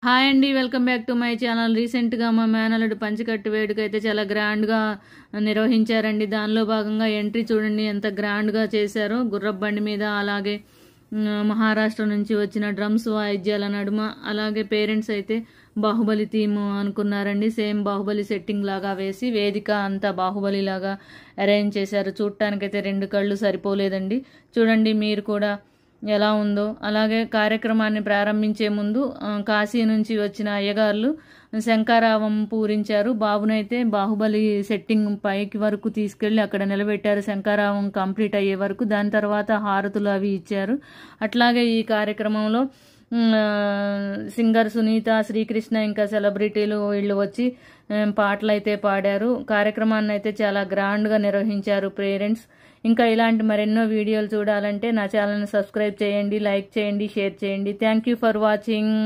Hi అండి, welcome back to my channel. రీసెంట్గా మా మేనల్లుడు పంచకట్టు వేడుక అయితే చాలా గ్రాండ్గా నిర్వహించారండి. దానిలో భాగంగా ఎంట్రీ చూడండి ఎంత గ్రాండ్గా చేశారో. గుర్రపు బండి మీద, అలాగే మహారాష్ట్ర నుంచి వచ్చిన డ్రమ్స్ వాయిద్యాల నడుమ, అలాగే పేరెంట్స్ అయితే బాహుబలి థీమ్ అనుకున్నారండి. సేమ్ బాహుబలి సెట్టింగ్ లాగా వేసి వేదిక అంతా బాహుబలి లాగా అరేంజ్ చేశారు. చూడటానికైతే రెండు కళ్ళు సరిపోలేదండి. చూడండి మీరు కూడా ఎలా ఉందో. అలాగే కార్యక్రమాన్ని ప్రారంభించే ముందు కాశీ నుంచి వచ్చిన అయ్యగారులు శంఖారావం పూరించారు. బాబునైతే బాహుబలి సెట్టింగ్ పైకి వరకు తీసుకెళ్లి అక్కడ నిలబెట్టారు, శంఖారావం కంప్లీట్ అయ్యే వరకు. దాని తర్వాత హారతులు అవి ఇచ్చారు. అట్లాగే ఈ కార్యక్రమంలో సింగర్ సునీత, శ్రీకృష్ణ, ఇంకా సెలబ్రిటీలు వీళ్ళు వచ్చి పాటలు అయితే పాడారు. కార్యక్రమాన్ని అయితే చాలా గ్రాండ్గా నిర్వహించారు పేరెంట్స్. ఇంకా ఇలాంటి మరెన్నో వీడియోలు చూడాలంటే నా ఛానల్ని సబ్స్క్రైబ్ చేయండి, లైక్ చేయండి, షేర్ చేయండి. Thank you for watching.